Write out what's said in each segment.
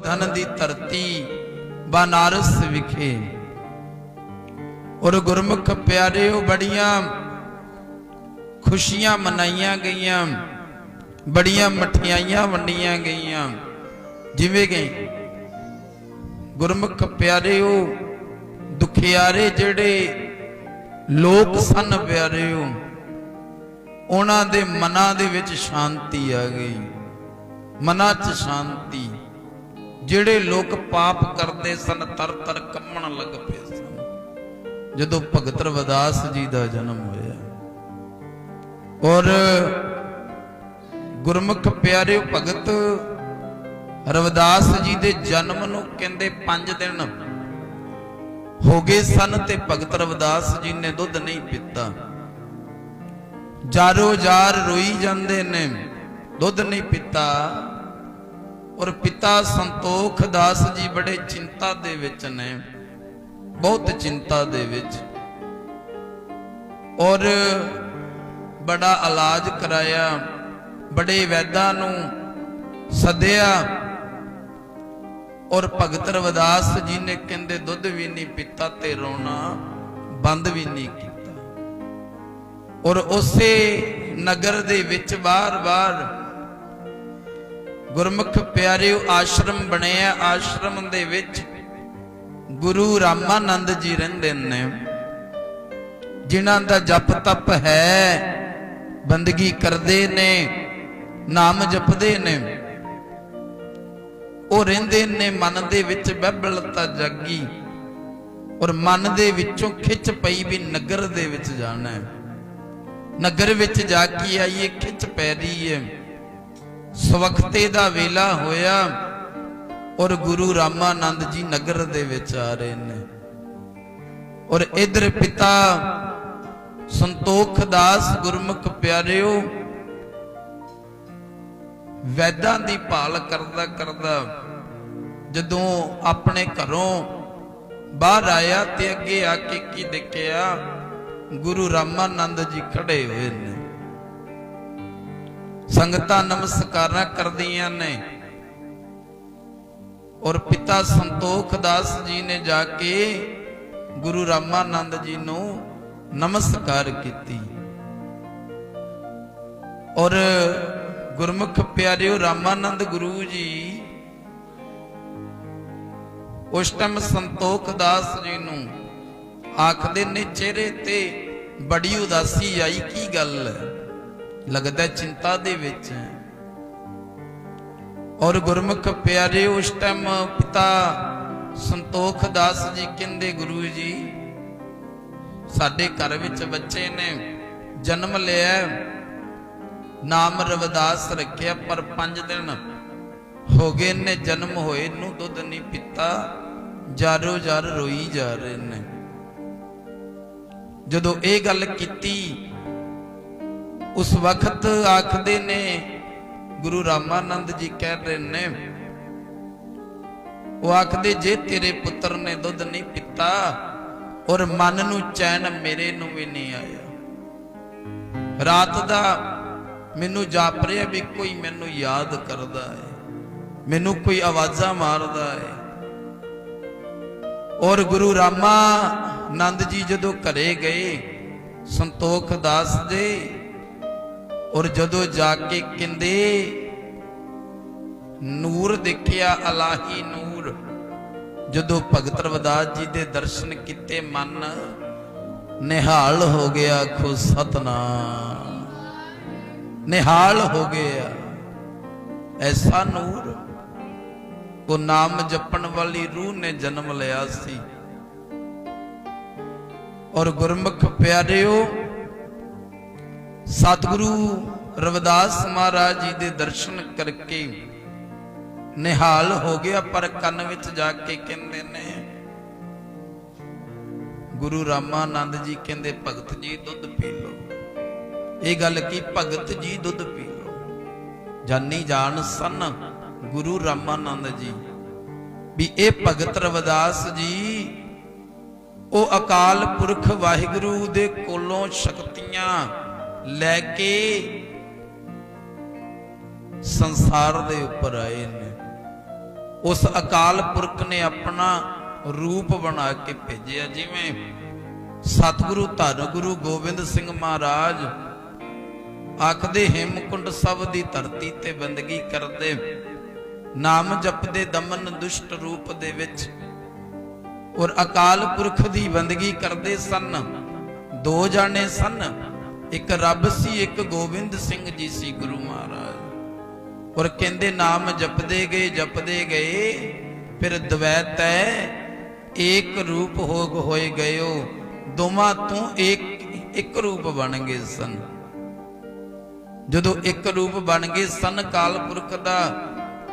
धन दी धरती बनारस विखे। और गुरमुख प्यारिओ बड़ियां खुशियां मनाइयां गईयां, बड़ियां मठियाइयां वंडियां गईयां। जिवें कि गुरमुख प्यारिओ दुखियारे जिहड़े लोक सन प्यारिओ, उन्हां दे मनां दे विच शांति आ गई, मनां च शांति। जिहड़े लोग पाप करते सन तर तर कंबण लग पे सन जदों भगत रविदास जी का जन्म होया। और गुरमुख प्यारे भगत रविदास जी के जन्म नूं कहंदे 5 दिन हो गए सन ते भगत रविदास जी ने दुध नहीं पीता। जारो जार रोई जांदे ने, दुध नहीं पीता। और पिता संतोख दास जी बड़े चिंता दे विच ने, बहुत चिंता दे विच। और बड़ा इलाज कराया, बड़े वैद्यां नूं सद्या। और भगत रविदास जी ने कहंदे दुध भी नहीं पीता ते रोना बंद भी नहीं किया। और उसे नगर दे विच बार बार गुरमुख प्यारिओ आश्रम बनिया। आश्रम दे विच गुरु रामानंद जी रहिंदे ने, जिन्हां दा जप तप है, बंदगी करदे ने, नाम जपदे ने। ਉਹ ਰਹਿੰਦੇ ਨੇ मन दे विच बहबलता जागी। और मन दे विचों खिच पई भी नगर दे विच जाना है, नगर विच जाके आइए, खिच पै रही है। सवखते दा वेला होया और गुरु रामानंद जी नगर दे विच आ रहे ने। और इधर पिता संतोख दास गुरमुख प्यारिओ वैदां दी भाल करदा करदा जदों अपने घरों बाहर आया ते अगे आके की देखिया, गुरु रामानंद जी खड़े हुए ने। संगतां नमस्कारां करदियां ने। और पिता संतोख दास जी ने जाके गुरु रामानंद जी नूं नमस्कार कीती। और गुरमुख प्यारिओ रामानंद गुरु जी उस टाइम संतोख दास जी नूं आखदे ने, चेहरे ते बड़ी उदासी आई, की गल लगदा चिंता दे विच है। और गुरमुख प्यारे उस टाइम पिता संतोख दास जी कहंदे, गुरु जी साडे घर विच बच्चे ने जन्म लिया, नाम रविदास रखिया, पर 5 दिन हो गए ने जन्म होए नूं दुध नहीं पीता, जारो जार रोई जा रहे ने। जदों ये गल कीती उस वक्त आखदे ने, गुरु रामानंद जी कह रहे ने, वो आखदे जे तेरे पुत्र ने दुध नहीं पीता और मन नूं चैन मेरे नूं भी नहीं आया। रात दा मैनू जाप रहा भी कोई मैनू याद करदा है, मैनू कोई आवाजा मारदा है। और गुरु रामानंद जी जदों घरे गए संतोख दास दे, और जदों जाके कहंदे नूर देखिया, अलाही नूर। जदों भगत रविदास जी दे दर्शन किते मन निहाल हो गया। आखो सतनाम, निहाल हो गया। ऐसा नूर वो नाम जपन वाली रूह ने जन्म लिया सी। और गुरमुख प्यारिओ सतगुरु रविदास महाराज जी दे दर्शन करके निहाल हो गया। पर कन विच जाके कहंदे ने, गुरु रामानंद जी कहंदे, भगत जी दुध पी लो। ये गल की भगत जी दुध पी लो। जानी जान सन गुरु रामानंद जी भी ये भगत रविदास जी वो अकाल पुरख वाहिगुरु दे कोलों शक्तियां लैके संसार दे उपर आए ने। उस अकाल पुरख ने अपना रूप बना के भेजिया। जिवें सतगुरु धन गुरु गोबिंद सिंह महाराज आखदे हेमकुंड सब दी धरती ते बंदगी करदे, नाम जपदे दमन दुष्ट रूप दे विच, और अकाल पुरख दी बंदगी करदे सन। दो जाने सन, एक रब सी एक गोबिंद सिंह जी सी गुरु महाराज। और कहते नाम जपदे गए फिर द्वैत है एक रूप होए गयो, दोवां तू एक रूप बन गए सन। जदों एक रूप बन गए सन, काल पुरख दा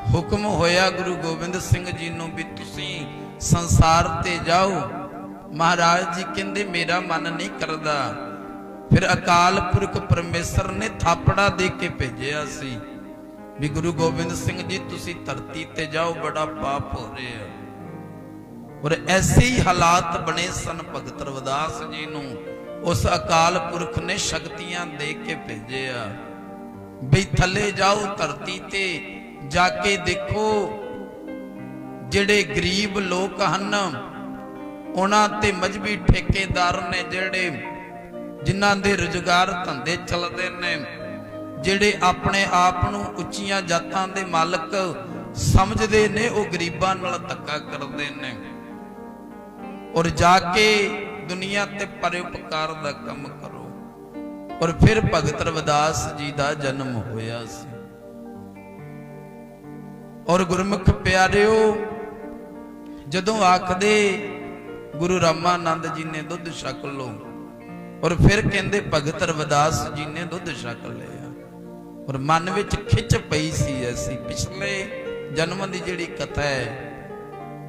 हुक्म होया गुरु गोबिंद सिंह जी नूं भी तुसीं संसार ते जाओ। महाराज जी कहंदे मेरा मन नहीं करदा। फिर अकाल पुरख परमेश्वर ने थापड़ा दे के भेजिया सी भी गुरु गोबिंद सिंह जी तुसी धरती ते जाओ, बड़ा पाप हो रहा है। और ऐसे ही हालात बने सन भगत रविदास जी नूं उस अकाल पुरख ने शक्तियां दे के भेजिया भी थले जाओ धरती ते जाके देखो जिहड़े गरीब लोग हन उन्हां ते मजहबी ठेकेदार ने जिहड़े जिन्हां दे रोजगार धंधे चलदे ने, जिहड़े अपने आप नूं उच्चियां जातां दे मालक समझदे ने, वो गरीबां नाल धक्का करदे ने। और जाके दुनिया ते परोपकार दा काम करो। और फिर भगत रविदास जी दा जन्म होया सी। और गुरमुख प्यारिओ जदों आखदे गुरु रामानंद जी ने दुध छक लो, और फिर कहंदे भगत रविदास जी ने दुध छक लिया। और मन विच खिच पई सी ऐसी पिछले जन्म की जिहड़ी कथा है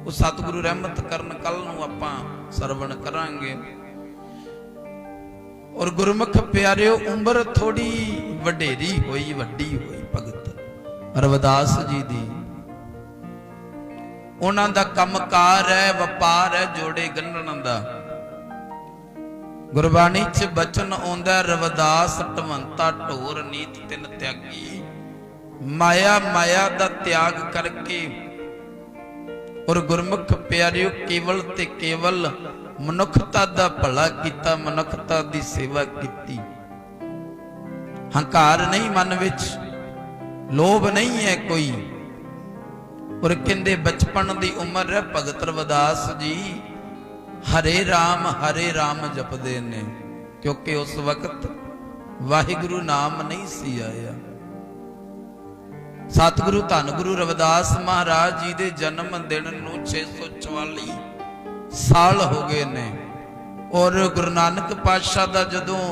वो सतगुरु रहमत करन कल नूं आपां सरवण करांगे। और गुरमुख प्यारिओ उम्र थोड़ी वडेरी होई वड्डी होई भगत रविदास जी दी। उन्हां दा कमकार है वपार है जोड़े गन्नण दा। गुरबाणी च बचन आउंदा रविदास ढवंता ढोर नीत तिन त्यागी, माया माया दा त्याग करके। और गुरमुख प्यारिओ केवल ते केवल मनुखता दा भला कीता, मनुखता दी सेवा कीती। हंकार नहीं मन विच, लोभ नहीं है कोई। और कहंदे बचपन दी उम्र है भगत रविदास जी हरे राम जपदे ने, क्योंकि उस वक्त वाहिगुरु नाम नहीं सी आया। सतगुरु धन गुरु रविदास महाराज जी दे जन्म दिन नूं 644 साल हो गए ने। और गुरु नानक पातशाह दा जदों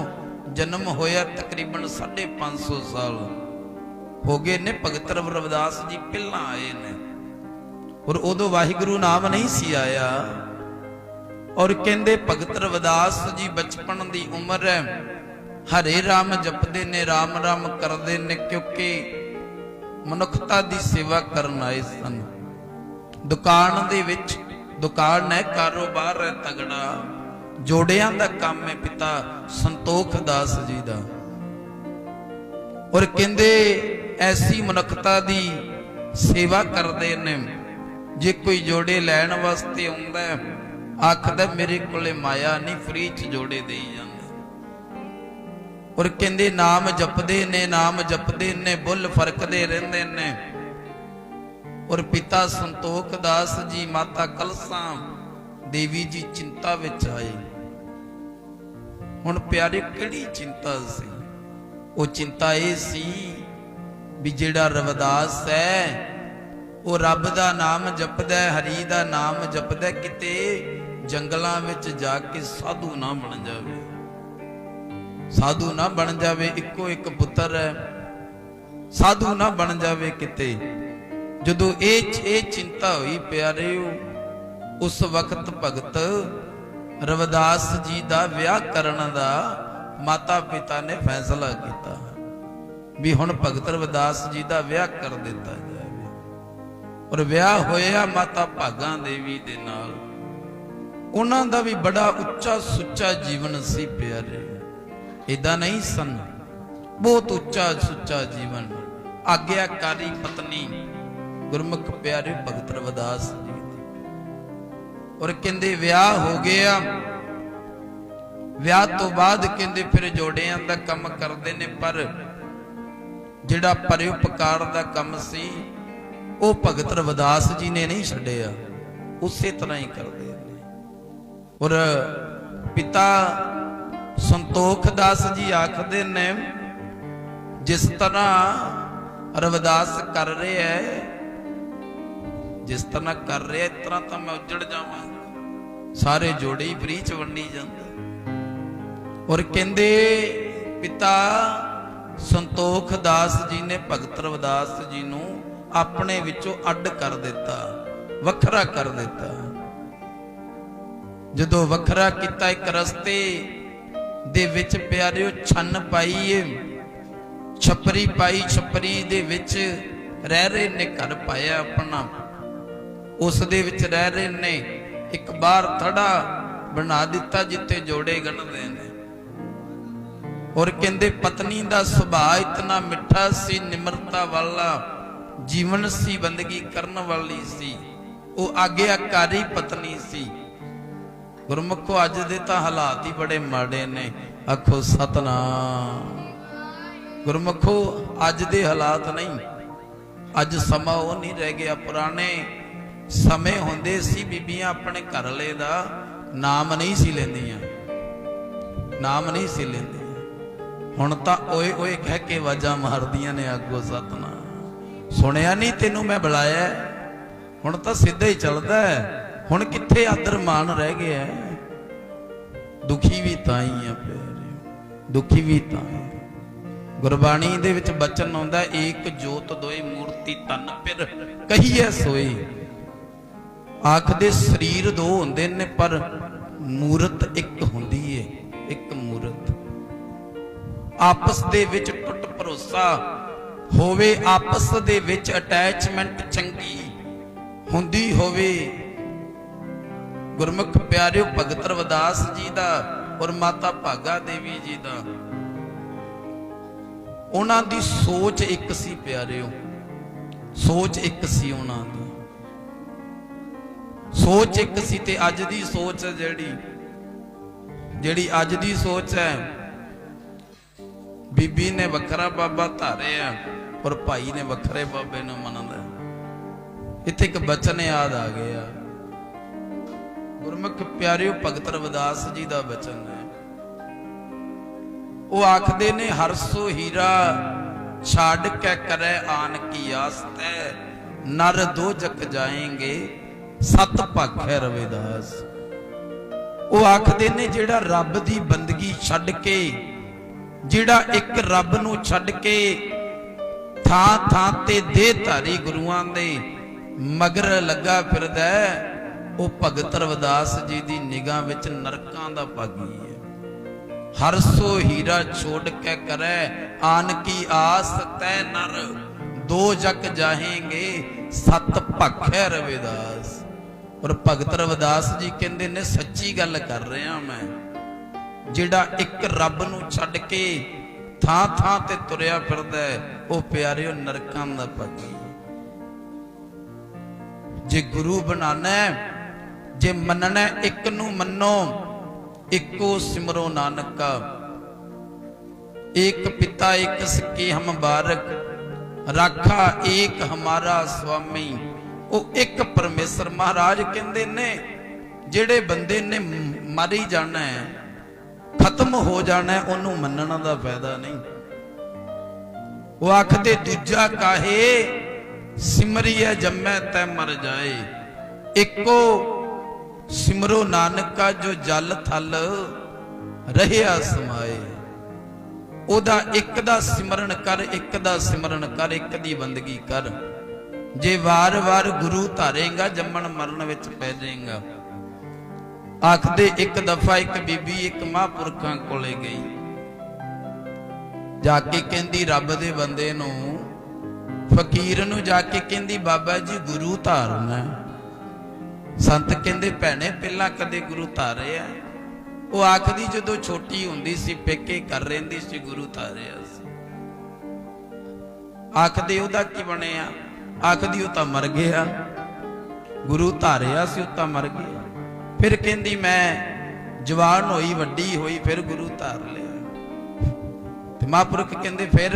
जन्म होया तकरीबन 550 साल हो गए ने। भगत रविदास जी पहला आए ने और उदों वाहिगुरु नाम नहीं सी आया। और कहंदे भगत रविदास जी बचपन दी उम्र है हरे राम जपदे ने, राम राम करदे ने, क्योंकि मनुखता दी सेवा करन आए सन। दुकान दे विच दुकान है, कारोबार है तगड़ा, जोड़ियां दा काम है पिता संतोख दास जी दा। और कहंदे ऐसी मनुखता दी सेवा करदे ने, जे कोई जोड़े लैण वास्ते आउंदा है आखदा मेरे कोले माया नहीं, फ्री च जोड़े दे जांदे। और कहंदे नाम जपदे ने बुल फरकदे रहिंदे ने। और पिता संतोख दास जी माता कलसा देवी जी चिंता विच आए। हुण प्यारे किहड़ी चिंता सी? वो चिंता ये सी भी जिहड़ा रविदास है वो रब दा नाम जपदा, हरि दा नाम जपदा, किते जंगलां विच जाके साधु ना बन जावे, साधु ना बन जावे। इको एक पुत्र है, साधु ना बन जावे किते। जदों ये चिंता हुई प्यारे, उस वक्त भगत रविदास जी दा विआह करन दा माता पिता ने फैसला किया भी हुण भगत रविदास जी दा विआह कर दिता जाए। और विआह होया माता भागा देवी दे नाल। उन्हां दा भी बड़ा उच्चा सुच्चा जीवन सी प्यारे, इदा नहीं सन, बहुत उच्चा सुच्चा जीवन। आग्याकारी पत्नी ਗੁਰਮੁਖ ਪਿਆਰੇ ਭਗਤ ਰਵਿਦਾਸ ਜੀ ਔਰ ਕਹਿੰਦੇ ਵਿਆਹ ਹੋ ਗਿਆ। ਵਿਆਹ ਤੋਂ ਬਾਅਦ ਕਹਿੰਦੇ ਫਿਰ ਜੋੜਿਆਂ ਦਾ ਕੰਮ ਕਰਦੇ ਨੇ, ਪਰ ਜਿਹੜਾ ਪਰਉਪਕਾਰ ਦਾ ਕੰਮ ਸੀ ਉਹ ਭਗਤ ਰਵਿਦਾਸ ਜੀ ਨੇ ਨਹੀਂ ਛੱਡਿਆ, ਉਸੇ ਤਰ੍ਹਾਂ ਹੀ ਕਰਦੇ ਨੇ। ਔਰ ਪਿਤਾ ਸੰਤੋਖ ਦਾਸ ਜੀ ਆਖਦੇ ਨੇ, ਜਿਸ ਤਰ੍ਹਾਂ ਰਵਿਦਾਸ ਕਰ ਰਿਹਾ ਹੈ, ਜਿਸ ਤਰ੍ਹਾਂ ਕਰ ਰਿਹਾ ਇਸ ਤਰ੍ਹਾਂ ਤਾਂ ਮੈਂ ਉੱਜੜ ਜਾਵਾਂ। ਸਾਰੇ ਜੋੜੇ ਹੀ ਫਰੀ ਚ ਵੰਡੀ ਜਾਂਦੇ। ਔਰ ਕਹਿੰਦੇ ਪਿਤਾ ਸੰਤੋਖ ਦਾਸ ਜੀ ਨੇ ਭਗਤ ਰਵਿਦਾਸ ਜੀ ਨੂੰ ਆਪਣੇ ਵਿੱਚੋਂ ਅੱਡ ਕਰ ਦਿੱਤਾ, ਵੱਖਰਾ ਕਰ ਦਿੱਤਾ। ਜਦੋਂ ਵੱਖਰਾ ਕੀਤਾ, ਇੱਕ ਰਸਤੇ ਦੇ ਵਿੱਚ ਪਿਆਰਿਓ ਛੰਨ ਪਾਈਏ, ਛਪਰੀ ਪਾਈ, ਛਪਰੀ ਦੇ ਵਿੱਚ ਰਹਿ ਰਹੇ ਨੇ, ਘਰ ਪਾਇਆ ਆਪਣਾ, ਉਸ ਦੇ ਵਿੱਚ ਰਹਿ ਰਹੇ ਨੇ। ਇੱਕ ਬਾਹਰ ਥੜਾ ਬਣਾ ਦਿੱਤਾ ਜਿੱਥੇ ਜੋੜੇ ਗਣਦੇ ਨੇ। ਔਰ ਕਹਿੰਦੇ ਪਤਨੀ ਦਾ ਸੁਭਾਅ ਇਤਨਾ ਮਿੱਠਾ ਸੀ, ਨਿਮਰਤਾ ਵਾਲਾ ਜੀਵਨ ਸੀ, ਬੰਦਗੀ ਕਰਨ ਵਾਲੀ ਸੀ, ਉਹ ਆਗਿਆਕਾਰੀ ਪਤਨੀ ਸੀ। ਗੁਰਮੁਖੋ ਅੱਜ ਦੇ ਤਾਂ ਹਾਲਾਤ ਹੀ ਬੜੇ ਮਾੜੇ ਨੇ, ਆਖੋ ਸਤਨਾਮ। ਗੁਰਮੁਖੋ ਅੱਜ ਦੇ ਹਾਲਾਤ ਨਹੀਂ, ਅੱਜ ਸਮਾਂ ਉਹ ਨਹੀਂ ਰਹਿ ਗਿਆ। ਪੁਰਾਣੇ ਸਮੇਂ ਹੁੰਦੇ ਸੀ ਬੀਬੀਆਂ ਆਪਣੇ ਘਰਲੇ ਦਾ ਨਾਮ ਨਹੀਂ ਸੀ ਲੈਂਦੀਆਂ, ਨਾਮ ਨਹੀਂ ਸੀ ਲੈਂਦੀਆਂ। ਹੁਣ ਤਾਂ ਓਏ ਓਏ ਕਹਿ ਕੇ ਆਵਾਜ਼ਾਂ ਮਾਰਦੀਆਂ ਨੇ, ਆਗੋ ਸਤਨਾਮ। ਸੁਣਿਆ ਨਹੀਂ ਤੈਨੂੰ ਮੈਂ ਬੁਲਾਇਆ, ਹੁਣ ਤਾਂ ਸਿੱਧਾ ਹੀ ਚੱਲਦਾ। ਹੁਣ ਕਿੱਥੇ ਆਦਰ ਮਾਣ ਰਹਿ ਗਿਆ? ਦੁਖੀ ਵੀ ਤਾਂ ਹੀ ਆ ਪਿਆਰੇ, ਦੁਖੀ ਵੀ ਤਾਂ ਹੀ। ਗੁਰਬਾਣੀ ਦੇ ਵਿੱਚ ਬਚਨ ਆਉਂਦਾ, ਏਕ ਜੋਤ ਦੋਏ ਮੂਰਤੀ ਤਨ ਫਿਰ ਕਹੀਏ ਸੋਈ। ਆਖਦੇ ਸਰੀਰ ਦੋ ਹੁੰਦੇ ਨੇ ਪਰ ਮੂਰਤ ਇੱਕ ਹੁੰਦੀ ਏ, ਇੱਕ ਮੂਰਤ। ਆਪਸ ਦੇ ਵਿੱਚ ਟੁੱਟ ਭਰੋਸਾ ਹੋਵੇ, ਆਪਸ ਦੇ ਵਿੱਚ ਅਟੈਚਮੈਂਟ ਚੰਗੀ ਹੁੰਦੀ ਹੋਵੇ। ਗੁਰਮੁਖ ਪਿਆਰਿਓ ਭਗਤ ਰਵਿਦਾਸ ਜੀ ਦਾ ਔਰ ਮਾਤਾ ਭਾਗਾ ਦੇਵੀ ਜੀ ਦਾ, ਉਹਨਾਂ ਦੀ ਸੋਚ ਇੱਕ ਸੀ ਪਿਆਰਿਓ, ਸੋਚ ਇੱਕ ਸੀ ਉਹਨਾਂ ਦੀ, ਸੋਚ ਇੱਕ ਸੀ। ਤੇ ਅੱਜ ਦੀ ਸੋਚ ਜਿਹੜੀ ਅੱਜ ਦੀ ਸੋਚ ਹੈ, ਬੀਬੀ ਨੇ ਵੱਖਰਾ ਬਾਬਾ ਧਾਰਿਆ ਔਰ ਭਾਈ ਨੇ ਵੱਖਰੇ ਬਾਬੇ ਨੂੰ ਮੰਨਦਾ। ਇੱਥੇ ਇੱਕ ਬਚਨ ਯਾਦ ਆ ਗਿਆ, ਗੁਰਮੁਖ ਪਿਆਰਿਓ ਭਗਤ ਰਵਿਦਾਸ ਜੀ ਦਾ ਬਚਨ ਹੈ। ਉਹ ਆਖਦੇ ਨੇ, ਹਰਸੋ ਹੀਰਾ ਛਾੜ ਕੇ ਕਰੇ ਆਨ ਕੀ ਆਸ ਤੈ, ਨਰ ਦੋ ਜਕ ਜਾਏਂਗੇ ਸਤ ਭਾਖੈ ਰਵਿਦਾਸ। ਉਹ ਆਖਦੇ ਨੇ ਜਿਹੜਾ ਰੱਬ ਦੀ ਬੰਦਗੀ ਛੱਡ ਕੇ, ਜਿਹੜਾ ਇੱਕ ਰੱਬ ਨੂੰ ਛੱਡ ਕੇ ਥਾਂ ਥਾਂ ਤੇ ਦੇਹ ਧਾਰੀ ਗੁਰੂਆਂ ਦੇ ਮਗਰ ਲੱਗਾ ਫਿਰਦਾ, ਉਹ ਭਗਤ ਰਵਿਦਾਸ ਜੀ ਦੀ ਨਿਗਾਹ ਵਿੱਚ ਨਰਕਾਂ ਦਾ ਭਾਗੀ ਹੈ। ਹਰਸੋ ਹੀਰਾ ਛੋੜ ਕੇ ਕਰੇ ਆਨ ਕੀ ਆਸ ਤੈ, ਨਰ ਦੋ ਜਕ ਜਾਹੇਂਗੇ ਸਤ ਭਾਖੈ ਰਵਿਦਾਸ। ਔਰ ਭਗਤ ਰਵਿਦਾਸ ਜੀ ਕਹਿੰਦੇ ਨੇ, ਸੱਚੀ ਗੱਲ ਕਰ ਰਿਹਾ ਮੈਂ, ਜਿਹੜਾ ਇੱਕ ਰੱਬ ਨੂੰ ਛੱਡ ਕੇ ਥਾਂ ਥਾਂ ਤੇ ਤੁਰਿਆ ਫਿਰਦਾ, ਉਹ ਪਿਆਰਿਓ ਨਰਕਾਂ ਦਾ ਭਾਗੀ। ਜੇ ਗੁਰੂ ਬਣਾਣਾ, ਜੇ ਮੰਨਣਾ, ਇੱਕ ਨੂੰ ਮੰਨੋ, ਇੱਕੋ ਸਿਮਰੋ ਨਾਨਕਾ। ਇੱਕ ਪਿਤਾ ਇੱਕ ਸਿੱਕੇ ਹਮ ਬਾਰਕ, ਰਾਖਾ ਏਕ ਹਮਾਰਾ ਸੁਆਮੀ। ਉਹ ਇੱਕ ਪਰਮੇਸ਼ਰ। ਮਹਾਰਾਜ ਕਹਿੰਦੇ ਨੇ, ਜਿਹੜੇ ਬੰਦੇ ਨੇ ਮਰ ਹੀ ਜਾਣਾ ਹੈ, ਖਤਮ ਹੋ ਜਾਣਾ ਹੈ, ਉਹਨੂੰ ਮੰਨਣ ਦਾ ਫਾਇਦਾ ਨਹੀਂ। ਉਹ ਆਖਦੇ, ਦੂਜਾ ਕਾਹੇ ਸਿਮਰੀਏ ਜੰਮੈ ਤੈ ਮਰ ਜਾਏ, ਇੱਕੋ ਸਿਮਰੋ ਨਾਨਕਾ ਜੋ ਜਲ ਥਲ ਰਹਿਆ ਸਮਾਏ। ਉਹਦਾ ਇੱਕ ਦਾ ਸਿਮਰਨ ਕਰ, ਇੱਕ ਦਾ ਸਿਮਰਨ ਕਰ, ਇੱਕ ਦੀ ਬੰਦਗੀ ਕਰ। ਜੇ ਵਾਰ-ਵਾਰ ਗੁਰੂ ਧਾਰੇਗਾ, ਜੰਮਣ ਮਰਨ ਵਿੱਚ ਪੈ ਜਾਏਗਾ। ਆਖਦੇ ਇੱਕ ਦਫਾ ਇੱਕ ਬੀਬੀ ਇੱਕ ਮਹਾਂਪੁਰਖਾਂ ਕੋਲੇ ਗਈ, ਜਾ ਕੇ ਕਹਿੰਦੀ ਰੱਬ ਦੇ ਬੰਦੇ ਨੂੰ, ਫਕੀਰ ਨੂੰ ਜਾ ਕੇ ਕਹਿੰਦੀ, ਬਾਬਾ ਜੀ ਗੁਰੂ ਧਾਰਨਾ। ਸੰਤ ਕਹਿੰਦੇ, ਭੈਣੇ ਪਹਿਲਾਂ ਕਦੇ ਗੁਰੂ ਧਾਰੇ ਆ? ਉਹ ਆਖਦੀ, ਜਦੋਂ ਛੋਟੀ ਹੁੰਦੀ ਸੀ ਪੇਕੇ ਕਰ ਰਹਿੰਦੀ ਸੀ, ਗੁਰੂ ਧਾਰਿਆ ਸੀ। ਆਖਦੇ, ਉਹਦਾ ਕੀ ਬਣਿਆ? आखदी ਉਹ ਤਾਂ मर गया, गुरु धारिया सी ਉਹ ਤਾਂ मर गया। फिर कहती मैं जवान होई वड्डी होई फिर गुरु धार लिया। ते महापुरख कहते फिर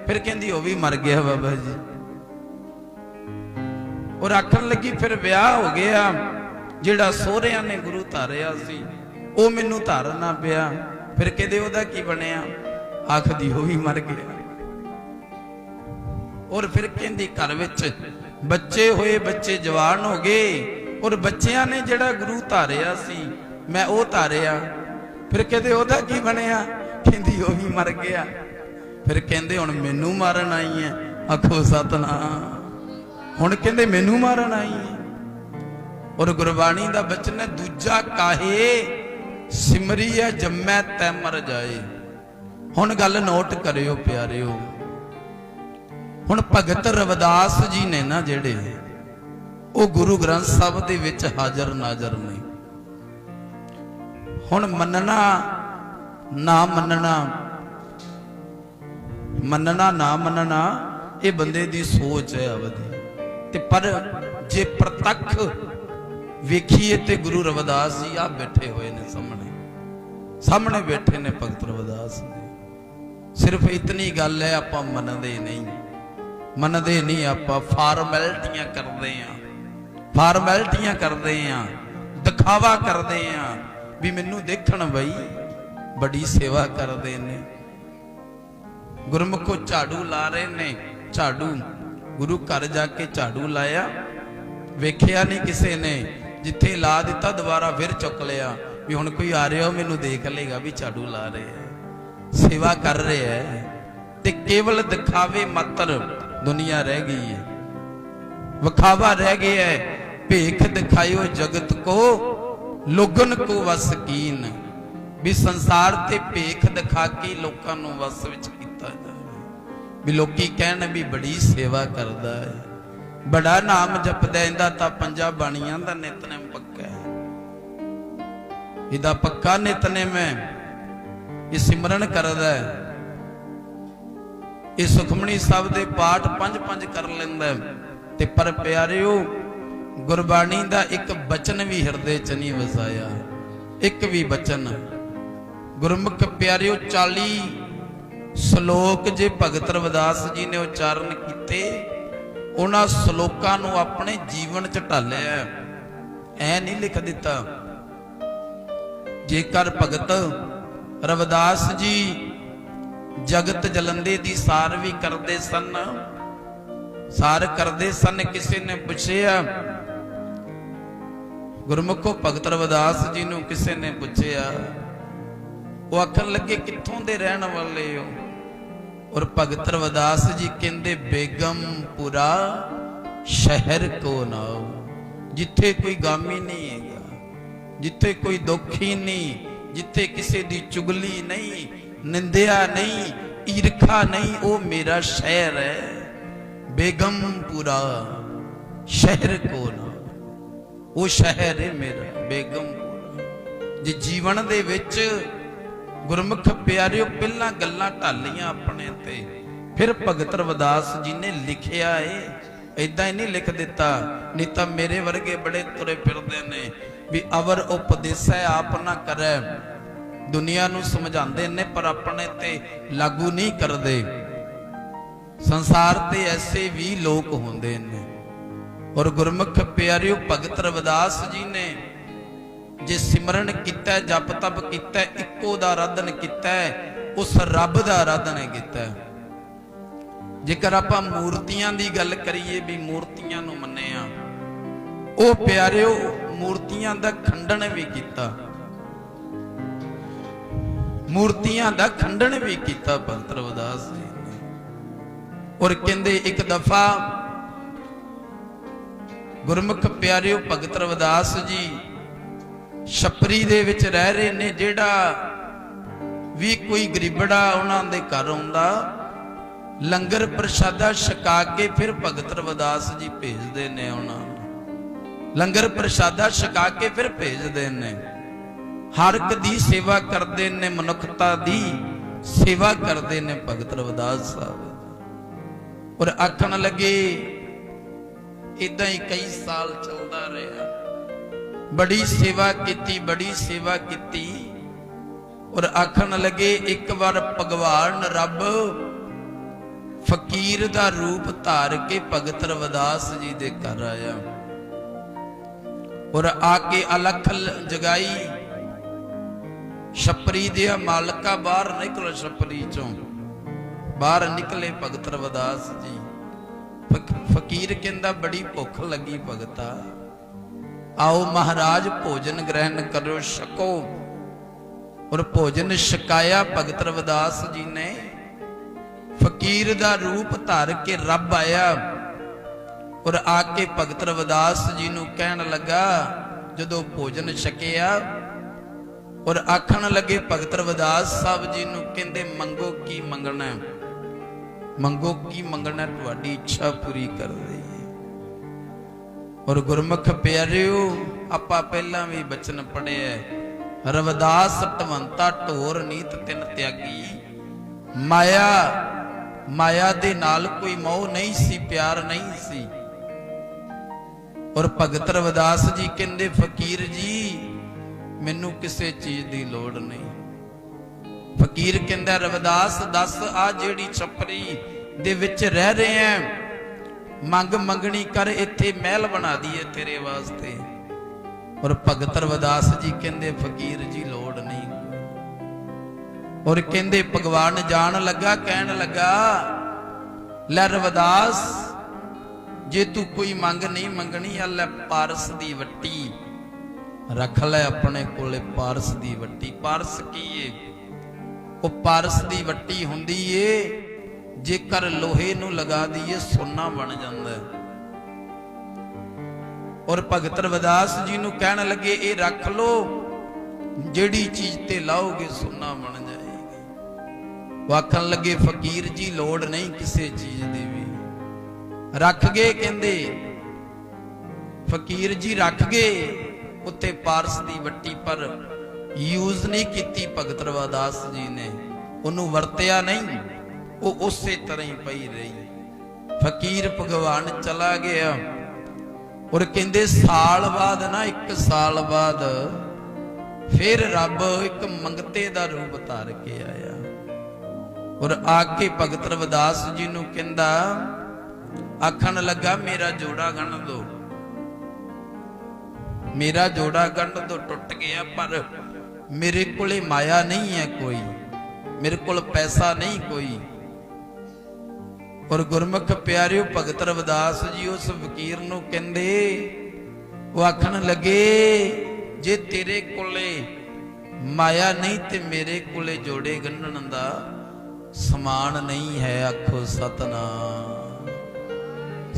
कहती वो भी मर गया बाबा जी। और आखन लगी फिर ब्याह हो गया, जिहड़ा सोहरिया ने गुरु धारिया सी वो मैनू धारना पिया। फिर कहते ओहदा की बनिया, आखदी वो भी मर गया। और फिर कहती घर विच बच्चे होए, बच्चे जवान हो गए, और बच्चियां ने जिहड़ा गुरु धारिया सी मैं वो धारिया। फिर कहते ओहदा की बनिया, कहती वो भी मर गया। फिर कहते हुण मैनू मारन आई है, आखो सतनाम। हुण कहते मैनू मारन आई है। और गुरबाणी दा बचन है, दूजा काहे सिमरी है जम्मै तै मर जाए। हुण गल नोट करियो प्यारिओ, हुण भगत रविदास जी ने ना जिहड़े वो गुरु ग्रंथ साहब दे विच हाजर नाजर ने। हुण मनना ना मनना, मनना ना मनना ये बंदे दी सोच है अवधि ते। पर जे प्रतख वेखीए ते गुरु रविदास जी आ बैठे हुए ने सामने बैठे ने भगत रविदास जी। सिर्फ इतनी गल है, आपां मनदे नहीं, आपां फार्मैलिटियां करदे हां, फार्मैलिटियां करदे हां, दिखावा करदे हां भी मैनू देखण बई बड़ी सेवा करदे ने। गुरमुखो झाड़ू ला रहे ने, झाड़ू गुरु घर जाके झाड़ू लाया, वेखिया नहीं किसी ने, जिथे ला दिता दोबारा फिर चुक लिया भी हुण कोई आ रहा मैनू देख लेगा भी झाड़ू ला रहे है, सेवा कर रहे है। ते केवल दिखावे मात्र दुनिया रह गई है, विखावा रह गया है। भेख दिखायो जगत को लोगन को वस कीन, भी संसार ते भेख दिखा के लोगों को वस विच कीता जाए, भी लोकी कहण भी बड़ी सेवा करदा है, बड़ा नाम जपदा, इंदा तां पंजा बाणियां दा नितनेम पक्का है, इदा पक्का नितनेम है, ये सिमरन करदा है, ये सुखमनी साहब दे पाठ 5-5 कर लैंदा है। ते पर प्यारिओ गुरबाणी दा एक बचन भी हिरदे च नहीं वसाया, एक भी बचन। गुरमुख प्यारिओ 40 श्लोक जे भगत रविदास जी ने उच्चारण किते, उन्हां श्लोकां नूं अपने जीवन च ढालिया, ऐ नहीं लिख दिता। जेकर भगत रविदास जी जगत जलंदे दी सार भी करते सन, सार करते सन, किसी ने पूछया गुरमुखो भगत रविदास जी नूं किसी ने पूछया, वो आखन लगे कित्थों दे रहन वाले हो? और भगत रविदास जी कहंदे बेगमपुरा शहर को नाओ, जिथे कोई गामी नहीं है, जिथे कोई दुखी नहीं, जिथे किसी दी चुगली नहीं, निंदिया नहीं, ईर्खा नहीं, वो मेरा शहर है। बेगमपुरा शहर को ना, वो शहर है मेरा बेगमपुरा। जे जीवन दे विच गुरमुख प्यारिओ पहला गल्लां ढालियां अपने ते, फिर भगत रविदास जी ने लिखिया है। इदां ही नहीं लिख दिता, नहीं तो मेरे वर्गे बड़े तुरे फिरदे ने भी अवर उपदेशै आप ना करे, दुनिया नूं समझाते ने पर अपने ते लागू नहीं करते। संसार ते ऐसे भी लोग होंदे ने। और गुरमुख प्यारिओ भगत रविदास जी ने जे सिमरन किता, जप तप किता, इक्को दा आराधन किता, उस रब दा आराधन किता। जेकर आपां मूर्तियां दी गल करिए भी मूर्तियां नूं मन्निया, ओ प्यारिओ मूर्तियां दा खंडन भी किता, मूर्तियां दा खंडन भी किया भगत रविदास जी ने। और कहंदे एक दफा गुरमुख प्यारिओ भगत रविदास जी छपरी दे विच रह रहे ने, जेड़ा भी कोई गरीबड़ा उन्हां दे घर आउंदा लंगर प्रसादा छका के फिर भगत रविदास जी भेजदे ने, उन्हां लंगर प्रसादा छका के फिर भेजदे ने। हर एक दी सेवा करते ने, मनुखता दी सेवा करते ने भगत रविदास साहब। और आखन लगे इदां ही कई साल चलता रहा। बड़ी सेवा की, बड़ी सेवा की, और आखन लगे एक बार भगवान रब फकीर दा रूप धार के भगत रविदास जी दे घर आया और आके अलख जगाई। छपरी दिया मालका बाहर निकल, छपरी चों बाहर निकले भगत रविदास जी। फकीर कहंदा बड़ी भुख लगी भगता, आओ महाराज भोजन ग्रहण करो, छको। और भोजन छकाया भगत रविदास जी ने। फकीर दा रूप धार के रब आया और आके भगत रविदास जी नूं कहन लगा, जदों भोजन छकिया और आखण लगे भगत रविदास साहब जी नूं कहंदे मंगो की मंगना, मंगो की मंगना, तुहाडी इच्छा पूरी कर दईए। और गुरमुख प्यारिओ आपां पहलां भी बचन पढ़िआ, रविदास टवंता ढोर नीत तिन त्यागी। माया माया दे नाल कोई मोह नहीं सी, प्यार नहीं सी। और भगत रविदास जी कहंदे फकीर जी मैनू किसी चीज की लोड़ नहीं। फकीर कहंदा रविदास दस आ जेड़ी छपरी दे विच रह रहे हैं, मंग मंगनी कर, इत्थे महल बना दिए तेरे वास्ते। और भगत रविदास जी कहंदे फकीर जी लोड़ नहीं। और कहंदे भगवान जान लगा, कहन लगा लै रविदास जे तू कोई मंग नहीं मंगनी, लै पारस दी वट्टी रख लै अपने कोले। पारस दी वट्टी, पारस की है? वो पारस दी वट्टी हुंदी है जेकर लोहे नूं लगा दईए सोना बन जांदा है। और भगत रविदास जी नूं कहण लगे ये रख लो, जेड़ी चीज ते लाओगे सोना बन जाएगी। आखन लगे फकीर जी लोड़ नहीं किसी चीज दी भी। रख गए, कहंदे फकीर जी रख गए उत्ते पारस दी वट्टी, पर यूज नहीं की भगत रविदास जी ने, उन्होंने वरत्या नहीं, वो उसे तरह ही पई रही। फकीर भगवान चला गया और कहंदे साल बाद ना, एक साल बाद फिर रब एक मंगते दा रूप धार के आया और आके भगत रविदास जी नूं कहंदा, आखन लगा मेरा जोड़ा गण दो, मेरा जोड़ा गंढ दो, टुट गया, पर मेरे कोले माया नहीं है कोई, मेरे कोल पैसा नहीं कोई। और गुरमुख प्यारिओ भगत रविदास जी उस फकीर नूं कहंदे, वो आखन लगे जे तेरे कोले माया नहीं ते मेरे कोले जोड़े गंढण दा समान नहीं है। आखो सतनाम,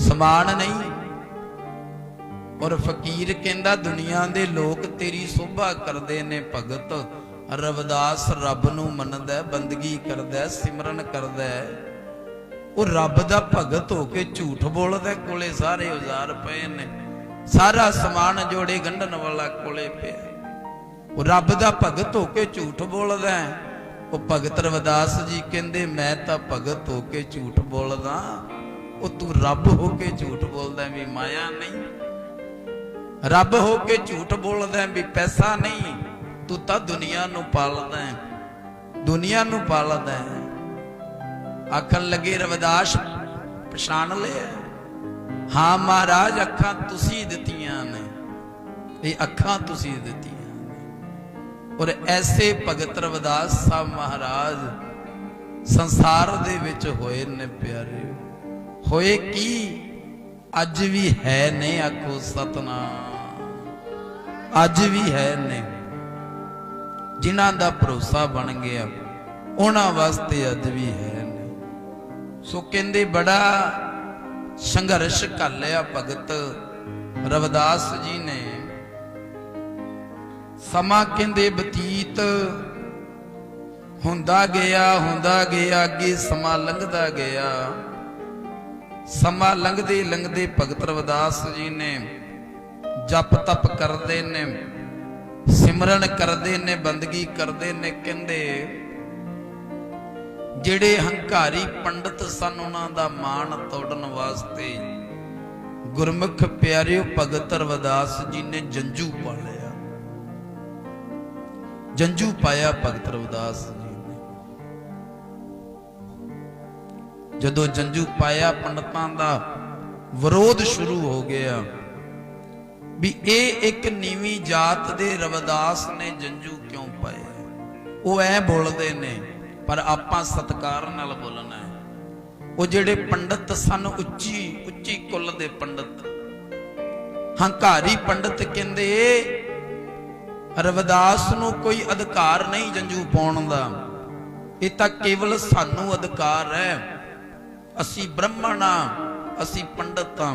समान नहीं। और फकीर कहंदा दुनिया दे लोग तेरी शोभा करदे ने भगत, रविदास रब नूं मनदा, बंदगी करदा, सिमरन करदा, वो रब दा भगत होके झूठ बोलदा। कोले सारे औजार पए ने, सारा समान जोड़े गंढन वाला कोले पिया, वो रब दा भगत होके झूठ बोलदा। वो भगत रविदास जी कहंदे मैं तां भगत होके झूठ बोलदा, वो तू रब होके झूठ बोलदा भी माया नहीं, रब होके झूठ बोलदा भी पैसा नहीं, तू तां दुनिया नूं पालदा है, दुनिया नूं पालदा है। आखन लगे रविदास पछाण लिया, हाँ महाराज अखां तुसीं दित्तियां ने, ये अखां तुसीं दित्तियां। और ऐसे भगत रविदास साहब महाराज संसार दे विच होए ने प्यारे, होए की अज भी है ने। आखो सतनाम, अज भी है ने। जिन्हां दा भरोसा बन गया उन्हां वास्ते अज भी है ने। सो कहंदे बड़ा संघर्ष कर लिया भगत रविदास जी ने। समा कहंदे बतीत हुंदा गया, अगे समा लंघदा गया। समा लंघदे लंघदे भगत रविदास जी ने जप तप करदे ने, सिमरन करदे ने, बंदगी करदे ने। कहंदे जिहड़े हंकारी पंडित सन उन्हां दा मान तोड़न वास्ते ਗੁਰਮੁਖ ਪਿਆਰਿਓ ਭਗਤ ਰਵਿਦਾਸ ਜੀ ਨੇ ਜੰਝੂ ਪਾ ਲਿਆ, ਜੰਝੂ ਪਾਇਆ ਭਗਤ ਰਵਿਦਾਸ ਜੀ ਨੇ। ਜਦੋਂ ਜੰਝੂ ਪਾਇਆ ਪੰਡਤਾਂ ਦਾ ਵਿਰੋਧ ਸ਼ੁਰੂ ਹੋ ਗਿਆ ਵੀ ਇਹ ਇੱਕ ਨੀਵੀਂ ਜਾਤ ਦੇ ਰਵਿਦਾਸ ਨੇ ਜੰਝੂ ਕਿਉਂ ਪਾਏ। ਉਹ ਐ ਬੋਲਦੇ ਨੇ ਪਰ ਆਪਾਂ ਸਤਿਕਾਰ ਨਾਲ ਬੋਲਣਾ ਹੈ। ਉਹ ਜਿਹੜੇ ਪੰਡਤ ਸਨ ਉੱਚੀ ਉੱਚੀ ਕੁੱਲ ਦੇ ਪੰਡਤ, ਹੰਕਾਰੀ ਪੰਡਤ, ਕਹਿੰਦੇ ਰਵਿਦਾਸ ਨੂੰ ਕੋਈ ਅਧਿਕਾਰ ਨਹੀਂ ਜੰਝੂ ਪਾਉਣ ਦਾ, ਇਹ ਤਾਂ ਕੇਵਲ ਸਾਨੂੰ ਅਧਿਕਾਰ ਹੈ। ਅਸੀਂ ਬ੍ਰਾਹਮਣ ਆ, ਅਸੀਂ ਪੰਡਤ ਆ,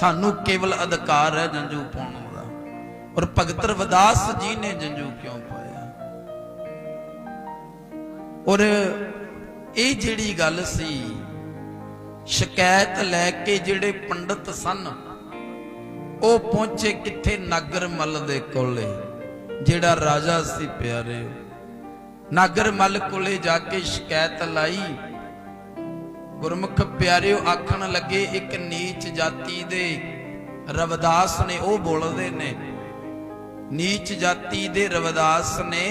ਸਾਨੂੰ ਕੇਵਲ ਅਧਿਕਾਰ ਹੈ ਜੰਝੂ ਪਾਉਣ ਦਾ। ਔਰ ਭਗਤ ਰਵਿਦਾਸ ਜੀ ਨੇ ਜੰਝੂ ਕਿਉਂ ਪਾਇਆ? ਔਰ ਇਹ ਜਿਹੜੀ ਗੱਲ ਸੀ, ਸ਼ਿਕਾਇਤ ਲੈ ਕੇ ਜਿਹੜੇ ਪੰਡਤ ਸਨ ਉਹ ਪਹੁੰਚੇ ਕਿੱਥੇ? ਨਾਗਰ ਮੱਲ ਦੇ ਕੋਲੇ, ਜਿਹੜਾ ਰਾਜਾ ਸੀ ਪਿਆਰੇ। ਨਾਗਰ ਮੱਲ ਕੋਲੇ ਜਾ ਕੇ ਸ਼ਿਕਾਇਤ ਲਾਈ। ਗੁਰਮੁਖ ਪਿਆਰਿਓ ਆਖਣ ਲੱਗੇ ਇੱਕ ਨੀਚ ਜਾਤੀ ਦੇ ਰਵਿਦਾਸ ਨੇ, ਉਹ ਬੋਲਦੇ ਨੇ ਨੀਚ ਜਾਤੀ ਦੇ ਰਵਿਦਾਸ ਨੇ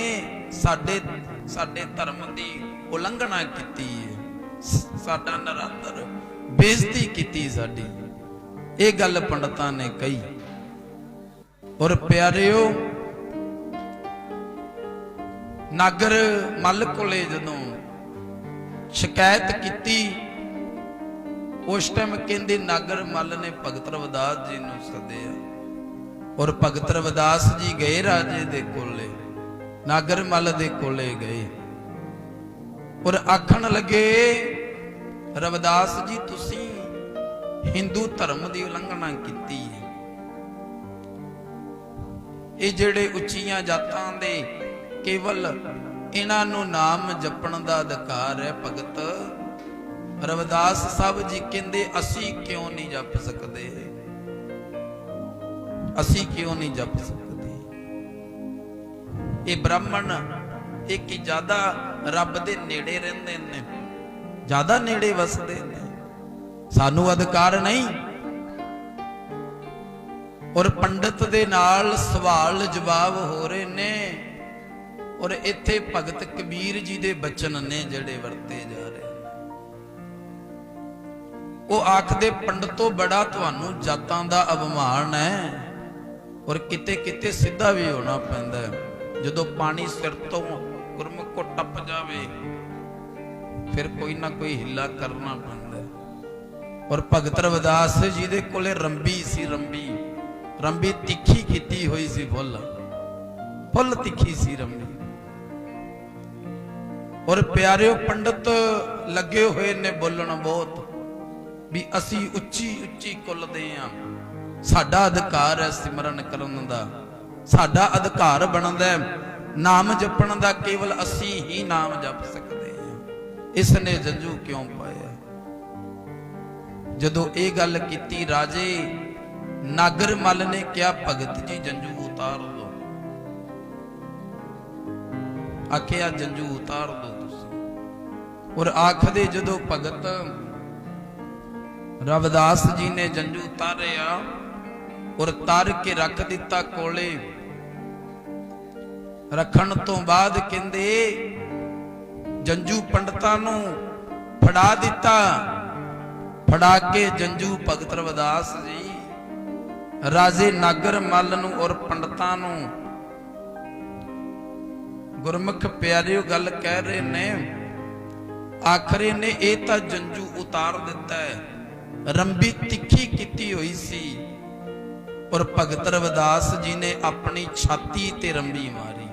ਸਾਡੇ ਧਰਮ ਦੀ ਉਲੰਘਣਾ ਕੀਤੀ ਹੈ, ਸਾਡਾ ਨਰਾਦਰ ਬੇਇੱਜ਼ਤੀ ਕੀਤੀ ਸਾਡੀ। ਇਹ ਗੱਲ ਪੰਡਤਾਂ ਨੇ ਕਹੀ। ਔਰ ਪਿਆਰਿਓ ਨਾਗਰ ਮੱਲ ਕੋਲੇ ਜਦੋਂ ਸ਼ਿਕਾਇਤ ਕੀਤੀ, ਉਸ ਟਾਈਮ ਕਹਿੰਦੇ ਨਾਗਰ ਮੱਲ ਨੇ ਭਗਤ ਰਵਿਦਾਸ ਜੀ ਨੂੰ ਸੱਦਿਆ। ਔਰ ਭਗਤ ਰਵਿਦਾਸ ਜੀ ਗਏ ਰਾਜੇ ਦੇ ਕੋਲੇ, ਨਾਗਰ ਮੱਲ ਦੇ ਕੋਲੇ ਗਏ। ਔਰ ਆਖਣ ਲੱਗੇ ਰਵਿਦਾਸ ਜੀ ਤੁਸੀਂ ਹਿੰਦੂ ਧਰਮ ਦੀ ਉਲੰਘਣਾ ਕੀਤੀ ਹੈ। ਇਹ ਜਿਹੜੇ ਉੱਚੀਆਂ ਜਾਤਾਂ ਦੇ ਕੇਵਲ ਇਹਨਾਂ ਨੂੰ ਨਾਮ ਜਪਣ ਦਾ ਅਧਿਕਾਰ ਹੈ। ਭਗਤ ਰਵਿਦਾਸ ਸਾਹਿਬ ਜੀ ਕਹਿੰਦੇ ਅਸੀਂ ਕਿਉਂ ਨਹੀਂ ਜਪ ਸਕਦੇ, ਅਸੀਂ ਕਿਉਂ ਨਹੀਂ ਜਪ ਸਕਦੇ। ਇਹ ਬ੍ਰਾਹਮਣ ਇਹ ਕਿ ਜ਼ਿਆਦਾ ਰੱਬ ਦੇ ਨੇੜੇ ਰਹਿੰਦੇ ਨੇ, ਜ਼ਿਆਦਾ ਨੇੜੇ ਵਸਦੇ ਨੇ, ਸਾਨੂੰ ਅਧਿਕਾਰ ਨਹੀਂ। ਔਰ ਪੰਡਤ ਦੇ ਨਾਲ ਸਵਾਲ ਜਵਾਬ ਹੋ ਰਹੇ ਨੇ। ਔਰ ਇੱਥੇ ਭਗਤ ਕਬੀਰ ਜੀ ਦੇ ਬਚਨ ਨੇ ਜਿਹੜੇ ਵਰਤੇ ਜਾ ਰਹੇ। ਉਹ ਆਖਦੇ ਪੰਡਤੋ ਬੜਾ ਤੁਹਾਨੂੰ ਜਾਤਾਂ ਦਾ ਅਭਿਮਾਨ ਹੈ। ਔਰ ਕਿਤੇ ਕਿਤੇ ਸਿੱਧਾ ਵੀ ਹੋਣਾ ਪੈਂਦਾ ਹੈ। ਜਦੋਂ ਪਾਣੀ ਸਿਰ ਤੋਂ ਗੁਰਮੁਖ ਕੋ ਟੱਪ ਜਾਵੇ ਫਿਰ ਕੋਈ ਨਾ ਕੋਈ ਹਿੱਲਾ ਕਰਨਾ ਪੈਂਦਾ। ਔਰ ਭਗਤ ਰਵਿਦਾਸ ਜੀ ਦੇ ਕੋਲੇ ਰੰਬੀ ਸੀ, ਰੰਬੀ ਤਿੱਖੀ ਕੀਤੀ ਹੋਈ ਸੀ, ਫੁੱਲ ਤਿੱਖੀ ਸੀ ਰੰਬੀ। ਔਰ ਪਿਆਰਿਓ ਪੰਡਤ ਲੱਗੇ ਹੋਏ ਨੇ ਬੋਲਣ ਬਹੁਤ ਵੀ ਅਸੀਂ ਉੱਚੀ ਉੱਚੀ ਕੁੱਲ ਦੇ ਆ, ਸਾਡਾ ਅਧਿਕਾਰ ਹੈ ਸਿਮਰਨ ਕਰਨ ਦਾ, ਸਾਡਾ ਅਧਿਕਾਰ ਬਣਦਾ ਨਾਮ ਜਪਣ ਦਾ, ਕੇਵਲ ਅਸੀਂ ਹੀ ਨਾਮ ਜਪ ਸਕਦੇ ਹਾਂ। ਇਸ ਨੇ ਜੰਝੂ ਕਿਉਂ ਪਾਇਆ? ਜਦੋਂ ਇਹ ਗੱਲ ਕੀਤੀ ਰਾਜੇ ਨਾਗਰ ਮੱਲ ਨੇ ਕਿਹਾ ਭਗਤ ਜੀ ਜੰਝੂ ਉਤਾਰ ਦੋ। ਆਖਿਆ ਜੰਝੂ ਉਤਾਰ ਦੋ ਤੁਸੀਂ। ਔਰ ਆਖਦੇ ਜਦੋਂ ਭਗਤ ਰਵਿਦਾਸ ਜੀ ਨੇ ਜੰਝੂ ਉਤਾਰਿਆ ਔਰ ਤਾਰ ਕੇ ਰੱਖ ਦਿੱਤਾ ਕੋਲੇ। ਰੱਖਣ ਤੋਂ ਬਾਅਦ ਕਹਿੰਦੇ ਜੰਝੂ ਪੰਡਤਾਂ ਨੂੰ ਫੜਾ ਦਿੱਤਾ। ਫੜਾ ਕੇ ਜੰਝੂ ਭਗਤ ਰਵਿਦਾਸ ਜੀ ਰਾਜੇ ਨਾਗਰ ਮੱਲ ਨੂੰ ਔਰ ਪੰਡਤਾਂ ਨੂੰ ਗੁਰਮੁਖ ਪਿਆਰਿਓ ਗੱਲ ਕਹਿ ਰਹੇ ਨੇ, ਆਖਰੇ ਨੇ ਇਹ ਤਾਂ ਜੰਝੂ ਉਤਾਰ ਦਿੱਤਾ ਹੈ। ਰੰਬੀ ਤਿੱਖੀ ਕੀਤੀ ਹੋਈ ਸੀ ਔਰ ਭਗਤ ਰਵਿਦਾਸ ਜੀ ਨੇ ਆਪਣੀ ਛਾਤੀ ਤੇ ਰੰਬੀ ਮਾਰੀ।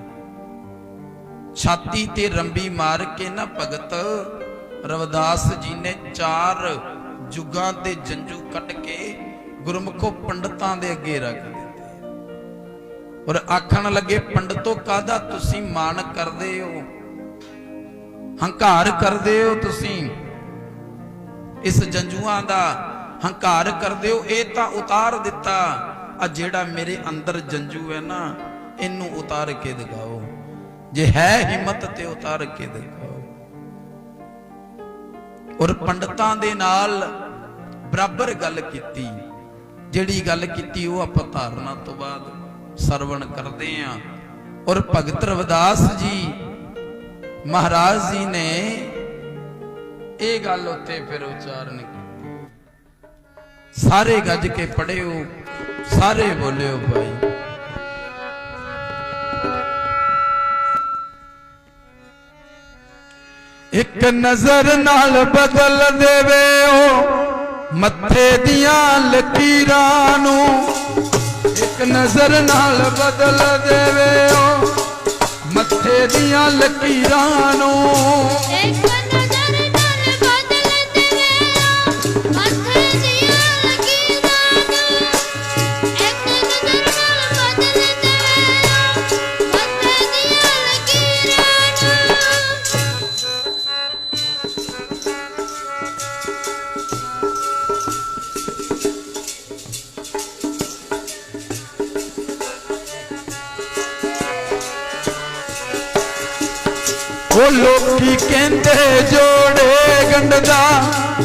ਛਾਤੀ ਤੇ ਰੰਬੀ ਮਾਰ ਕੇ ਨਾ ਭਗਤ ਰਵਿਦਾਸ ਜੀ ਨੇ 4 ਜੁਗਾਂ ਦੇ ਜੰਝੂ ਕੱਢ ਕੇ ਗੁਰਮੁਖੋ ਪੰਡਤਾਂ ਦੇ ਅੱਗੇ ਰੱਖ ਦਿੱਤੇ। ਔਰ ਆਖਣ ਲੱਗੇ ਪੰਡਤੋ ਕਾਹਦਾ ਤੁਸੀਂ ਮਾਣ ਕਰਦੇ ਹੋ, ਹੰਕਾਰ ਕਰਦੇ ਹੋ, ਤੁਸੀਂ ਇਸ ਜੰਝੂਆਂ ਦਾ ਹੰਕਾਰ ਕਰਦੇ ਹੋ। ਇਹ ਤਾਂ ਉਤਾਰ ਦਿੱਤਾ, ਆ ਜਿਹੜਾ ਮੇਰੇ ਅੰਦਰ ਜੰਝੂ ਹੈ ਨਾ ਇਹਨੂੰ ਉਤਾਰ ਕੇ ਦਿਖਾਓ, ਜੇ ਹੈ ਹਿੰਮਤ ਤੇ ਉਤਾਰ ਕੇ ਦਿਖਾਓ। ਔਰ ਪੰਡਤਾਂ ਦੇ ਨਾਲ बराबर गल कीती। जिहड़ी गल कीती वो आपां धारना तो बाद सरवण करते हैं। और भगत रविदास जी महाराज जी ने ये गल उत्ते फिर उच्चारण की। सारे गज के पढ़ियो, सारे बोलियो भाई। एक नजर नाल बदल देवे ओ मत्थे दियां लकीरां नू। एक नजर नाल बदल देवे ओ मत्थे दियां लकीरां नू। एक नजर नाल बदल देवे ओ मत्थे दियां लकीरां नू। एक नजर नाल बदल देवे ओ मत्थे दियां लकीरां नू। वो लोकी कहंदे जोड़े गंढदा,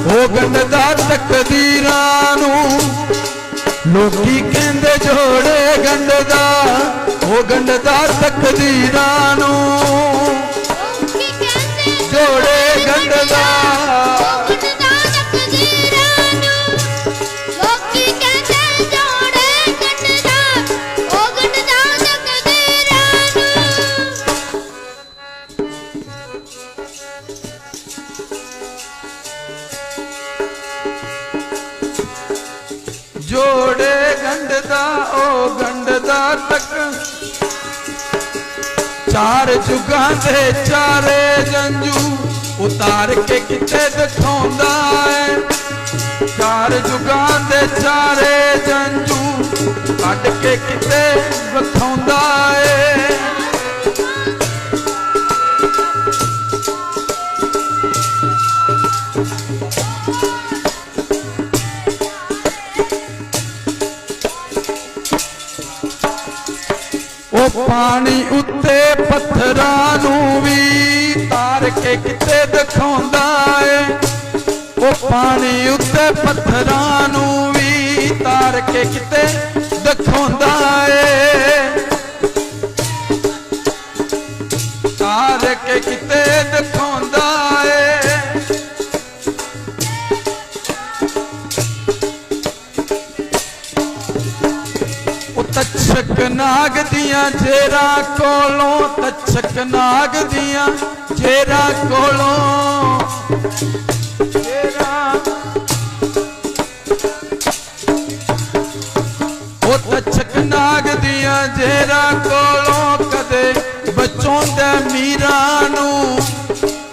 वो गंढदा तकदीरां नू। लोकी कहंदे जोड़े गंढदा, वो गंढदा तकदीरां नू। जोड़े गंढदा जोड़े गंढदा ओ गंढदा तक। चार जुगां दे चारे जंजू उतार के किते दिखाउंदा है। चार जुगां दे चारे जंजू कढ के किते विखाउंदा है। ओ पानी उत्ते पत्थरां नू भी तार के किते दिखाउंदा है। ओ पानी उत्ते पत्थरां नू भी तार के किते दिखाउंदा है। तार के किते दिखाउंदा है। तक्षक नाग दियां जेरा कोलों, तक्षक नाग दियां जेरा कोलों। ओ तक्षक नाग दियां जेरा कोलों कदे बचों दे मीरा नू।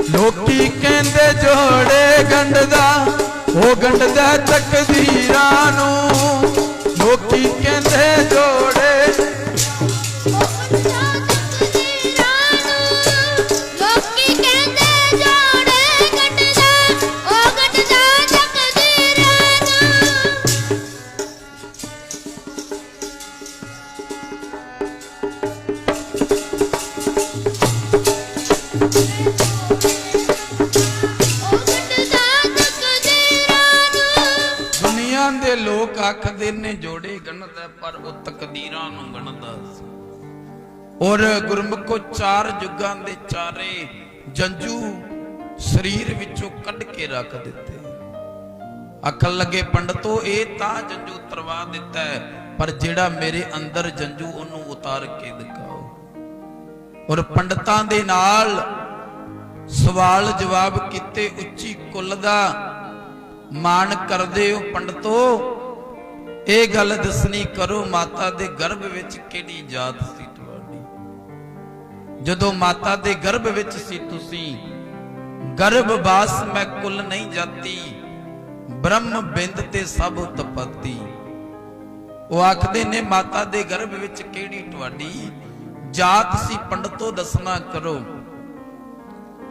लोकी कहंदे जोड़े गंढदा, ओ गंढदा तकदीरां नू। लोकी कहंदे जोड़े लोकी कहंदे जोड़े गंढदा, ओ गंढदा तकदीरां नू। दुनिया दे लोग आखदे ने जोड़े गणदा, पर वो तकदीरां नू गणदा। और गुरमुखो चार जुगां दे चारे जंजू शरीर विचों कढ के रख दिते। आखन लगे पंडितो ये तां जंजू तरवा दिता है, पर जेड़ा मेरे अंदर जंजू ओनू उतार के दिखाओ। और पंडितां दे नाल सवाल जवाब कीते, उच्ची कुल दा मान करदे हो पंडितो, ये गल दसनी करो माता दे गर्भ विच किहड़ी जात सी तुहाडी। जदों माता दे गर्भ विच सी तुसी, गर्भवास मैं कुल नहीं जाती, ब्रह्म बिंद ते सब उत्पत्ति। वो आखदे ने माता दे गर्भ विच किहड़ी तुहाडी जात सी पंडितो दसना करो।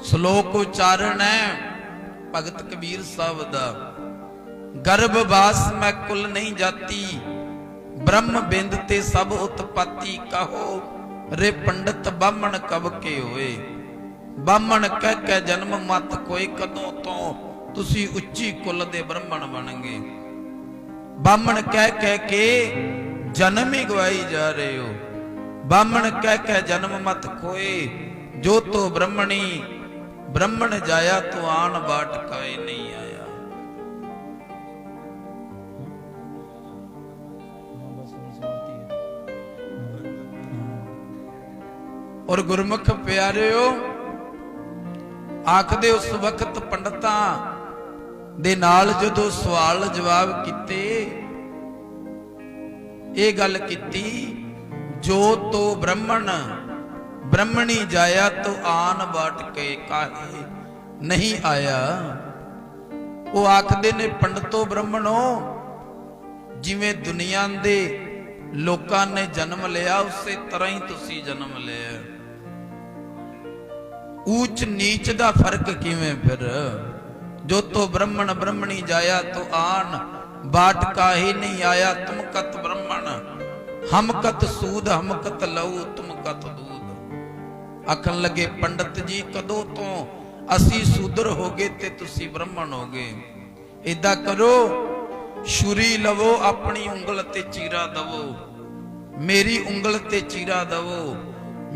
श्लोक उच्चारण है भगत कबीर साहब दा। गर्भवास मैं कुल नहीं जाती, ब्रह्म बिंद ते सब उत्पत्ति। कहो रे पंडित बामण कब के होए, बामण कह के जन्म मत कोई कदों तो तुसी उच्ची कुल दे ब्राह्मण बन गए। बामण कह के जन्म ही गवाई जा रहे हो। बामण कह जन्म मत खोए, जो तो ब्रह्मणी ब्राह्मण जाया तो आन बाट काए नहीं आया। और गुरमुख प्यारिओ आखदे उस वक्त पंडितां दे नाल जदों सवाल जवाब कीते, ये गल कीती, जो तो ब्राह्मण ब्रह्मणी जाया तो आन बाट के काहे नहीं आया। वो आखदे ने पंडितो ब्राह्मणो, जिवें दुनिया दे लोकां ने जन्म लिया उसे तरह ही तुसी जन्म लिया। ऊंच नीच दा फर्क किवें फिर, जो तो ब्राह्मण ब्रह्मणी जाया तो आन बाट काहे नहीं आया। तुम कत ब्राह्मण हम कत सूद, हम कत लहू तुम कत दूध। आखन लगे पंडित जी कदों तो असी सूदर हो गए ते तुसी ब्राह्मण हो गए। इदा करो छुरी लवो अपनी उंगल ते चीरा दवो, मेरी उंगल ते चीरा दवो।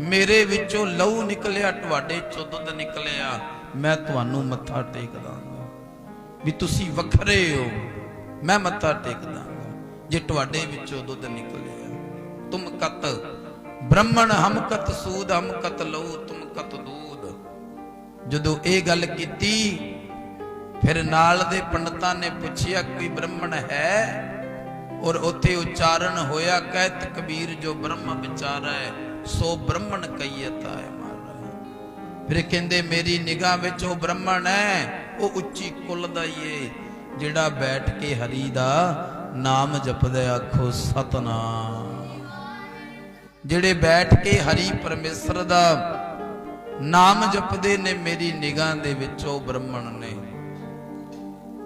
मेरे विचों लहू निकलिया तुहाडे चों दुध निकलिया, मैं तुहानू मत्था टेक दांगा। भी तुसी वखरे हो, मैं मत्था टेक दांगा जे तुहाडे विचों दुध निकलिया। तुम कत ब्राह्मण हम कत सूद, हम कत लहू तुम कत दूध। जदों ये गल कीती फिर नाल दे पंडितां ने पुछिया कोई ब्राह्मण है, और उत्थे उच्चारण होया कहत कबीर जो ब्रह्म विचारा है सो ब्राह्मण कईयत है मारा। फिर कहंदे मेरी निगाह विच वो ब्राह्मण है, वो उच्ची कुल दा ही है जिहड़ा बैठ के हरि दा नाम जपदे आखो सतनाम। जिहड़े बैठ के हरि परमेश्वर दा नाम जपदे ने मेरी निगाह दे विच वो ब्राह्मण ने।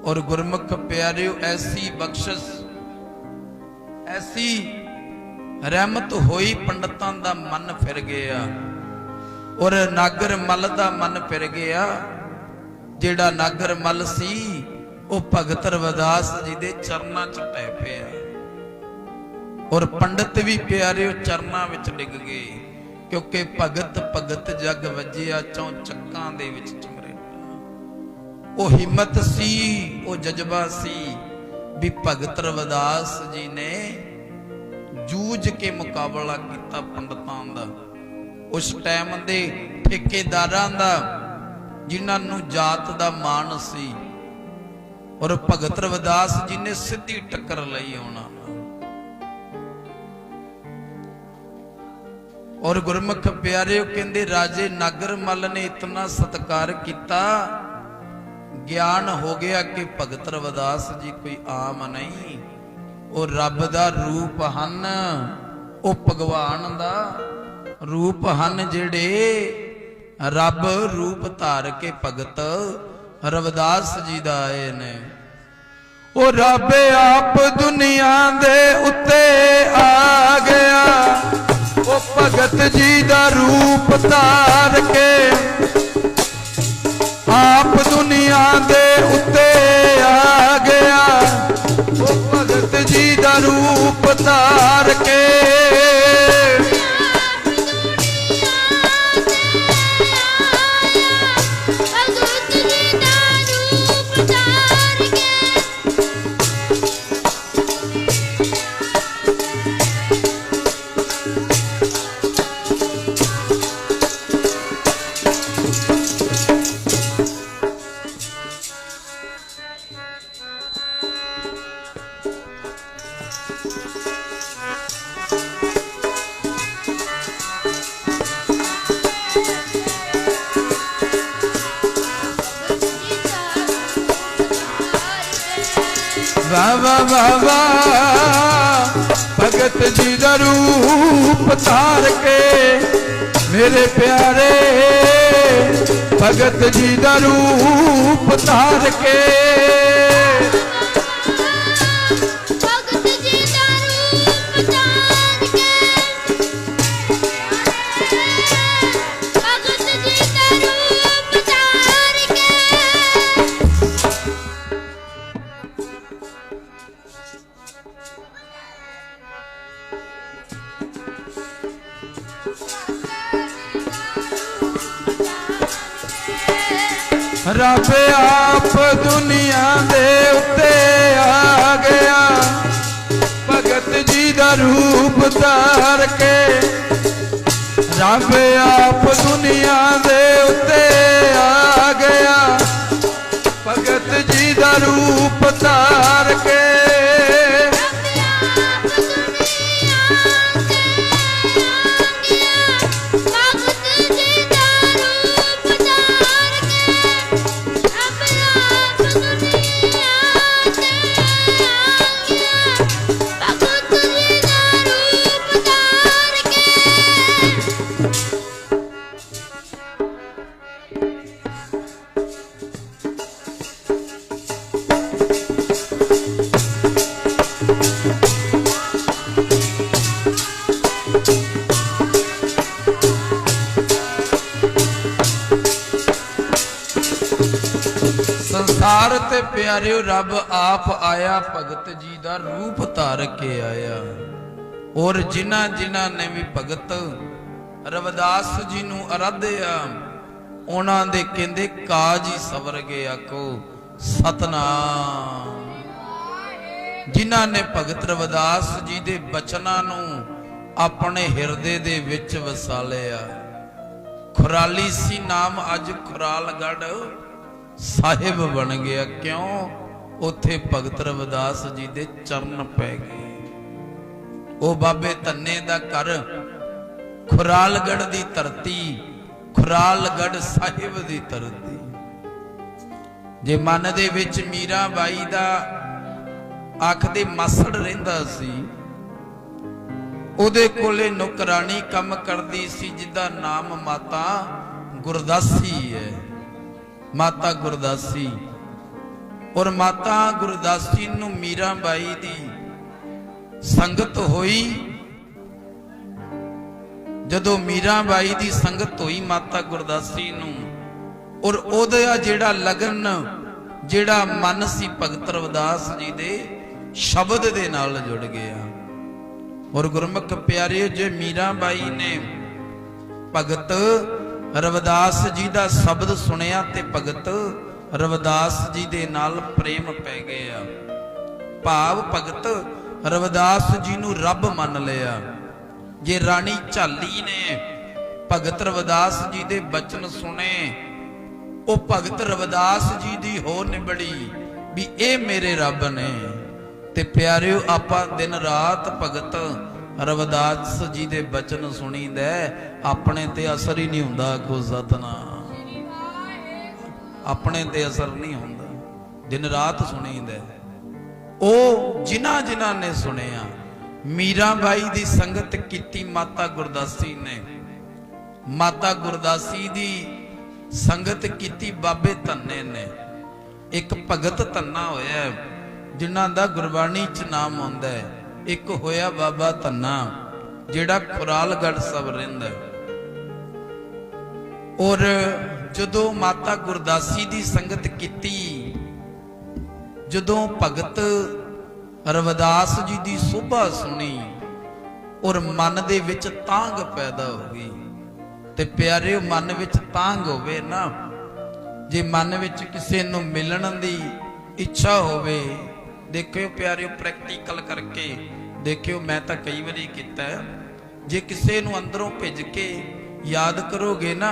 और गुरमुख प्यारिओ ऐसी बख्शिश ऐसी रहमत होई, पंडितां दा मन फिर गया और नागर मल दा मन फिर गया। जेड़ा नागर मल सी वो भगत रविदास जी दे चरनां च पै पिया, और पंडित भी प्यारे चरनां विच डिग गए, क्योंकि भगत भगत जग वजिया चौं चक्कां दे विच चमरेटा। वो हिम्मत सी, वो जज्बा सी भी भगत रविदास जी ने जूझ के मुकाबला किया पंडितां दा। उस टाइम दे ठेकेदारां दा जिन्हां नूं जात दा मान सी, और भगत रविदास जी ने सीधी टक्कर लई होना। और गुरमुख प्यारे कहंदे राजे नागर मल ने इतना सत्कार किया, ज्ञान हो गया कि भगत रविदास जी कोई आम नहीं, वो रब दा रूप हन, वो भगवान दा रूप हन, जेड़े रब रूप धार के भगत रविदास जी दा आए ने। वो रब आप दुनिया दे उत्ते आ गया, वो भगत जी दा रूप धार के आप दुनिया दे उत्ते आ गया। वो भगत जी दा रूप धार के वाह वाह वाह भगत जी दा रूप धार के मेरे प्यारे, भगत जी दा रूप धार के रब आप दुनिया दे उत्ते आ गया, भगत जी दा रूप धार के। रब आप दुनिया दे उत्ते आ गया, भगत जी दा रूप धार के। संसार ते प्यारियो रब आप आया, भगत जी दा रूप धार के आया। और जिन्हां जिन्हां ने भी भगत रविदास जी नूं अराधिया, उन्हां दे कहंदे काज ही सवर गए। आखो सतनाम। जिन्हां ने भगत रविदास जी दे बचनां नूं अपने हिरदे दे विच वसा लिया। खुराली सी नाम अज खुरालगढ़ साहिब बन गया। क्यों? उथे भगत रविदास जी दे चरण पै गए। ओ बाबे धन्ने दा घर खुरालगढ़ दी धरती, खुरालगढ़ साहिब दी धरती। जे मन दे विच मीरा बाई दा आखदे मासड़ रहिंदा सी, ओदे कोले नौकरानी कम करदी सी जिदा नाम माता गुरदासी है। माता गुरदासी। और माता गुरदासी नूं मीरा बाई दी संगत होई। जदों मीरा बाई दी संगत होई माता गुरदासी नूं, और ओदा जिहड़ा लगन जिहड़ा मन सी भगत रविदास जी दे शब्द दे नाल जुड़ गया। और गुरमुख प्यारे, जे मीरा बाई ने भगत रविदास जी दा शब्द सुनिया ते भगत रविदास जी दे नाल प्रेम पै गया। भाव भगत रविदास जी नूं रब मन लिया। जे रानी झाली ने भगत रविदास जी दे बचन सुने, ओ भगत रविदास जी दी हो निबड़ी भी ए मेरे रब ने। ते प्यारिओ, आपां दिन रात भगत रविदास जी दे बचन सुनीदा, अपने ते असर ही नहीं हुंदा। को सतनाम। अपने ते असर नहीं हुंदा, दिन रात सुनीदा। ओ जिन्हां जिन्हां ने सुनिया, मीरा बाई दी संगत कीती माता गुरदासी ने, माता गुरदासी दी संगत कीती बाबे धन्ने ने। एक भगत धन्ना होया जिन्हां दा गुरबाणी च नाम आउंदा है। एक होया बाबा धन्ना जिहड़ा खुरालगढ़ सब रहिंदा। और जदों माता गुरदासी दी संगत कीती, जदों भगत रविदास जी दी शोभा सुनी, और मन दे विच तांग पैदा हो गई। ते प्यारे, मन विच तांग होवे ना, जे मन विच किसे नूं मिलण दी इच्छा होवे, देखियो प्यारे, प्रैक्टिकल करके देखियो। मैं तो कई बारी कीता, जे किसे नूं अंदरों भिज के याद करोगे ना,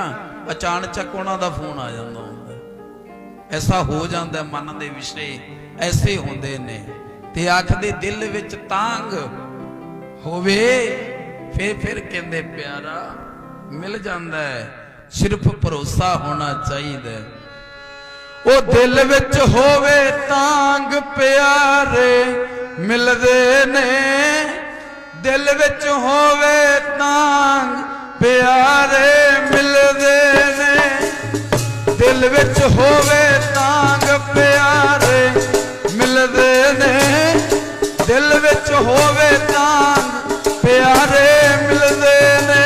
अचानक उन्हां दा फोन आ जांदा हुंदा। ऐसा हो जांदा मन दे विषय ऐसे होंदे ने। ते आखदे दिल विच तांग होवे, फिर कहंदे प्यारा मिल जांदा है। सिर्फ भरोसा होना चाहिए। ओ दिल विच होवे तांग प्यारे मिलदे ने, दिल विच होवे तांग प्यारे मिलदे ने, दिल विच होवे तांग प्यारे मिलदे ने, दिल विच होवे तांग प्यारे मिलदे ने।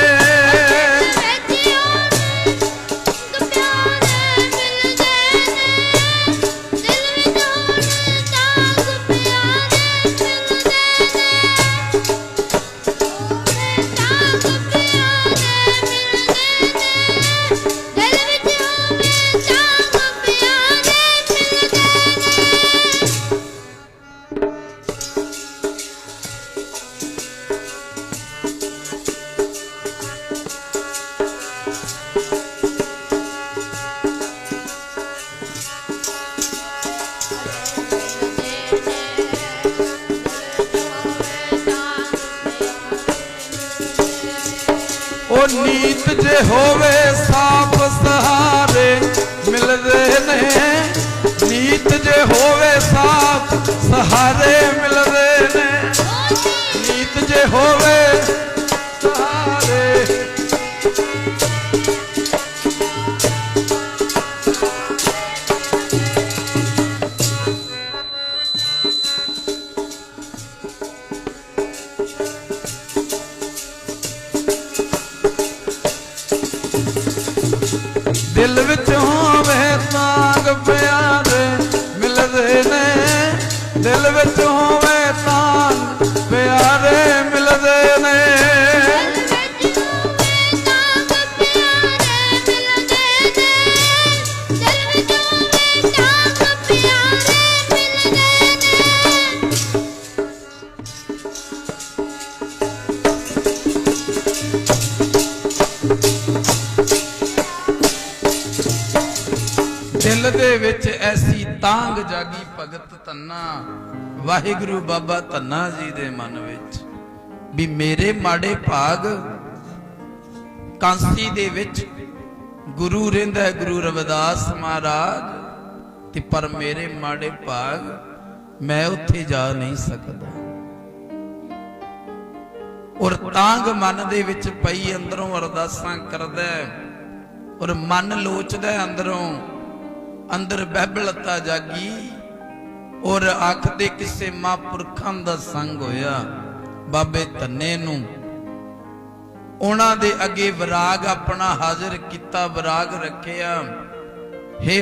ओ नीत जे होवे साफ सहारे मिलदे ने, नीत जे होवे साफ सहारे मिलदे ने, नीत जे होवे सहारे। दिल विच होवे तांग प्यारे मिलदे ने, दिल विच होवे तांग प्यारे मिलदे ने, दिल दे विच ऐसी तांग जागी भगत धन्ना वाहिगुरु बाबा धन्ना जी दे मन विच भी मेरे माड़े भाग कांसी दे विच गुरु रहिंदा है गुरु रविदास महाराज ते पर मेरे माड़े भाग मैं उत्थे जा नहीं सकदा। और तांग मन दे विच पई अंदरों अरदासां करदा और मन लोचदा अंदरों अंदर बहबलता जागी और आखदे किसे महापुरखां दा संग होया बाबे धन्ने नूं उन्हां दे अगे विराग अपना हाजिर कीता विराग रखिया हे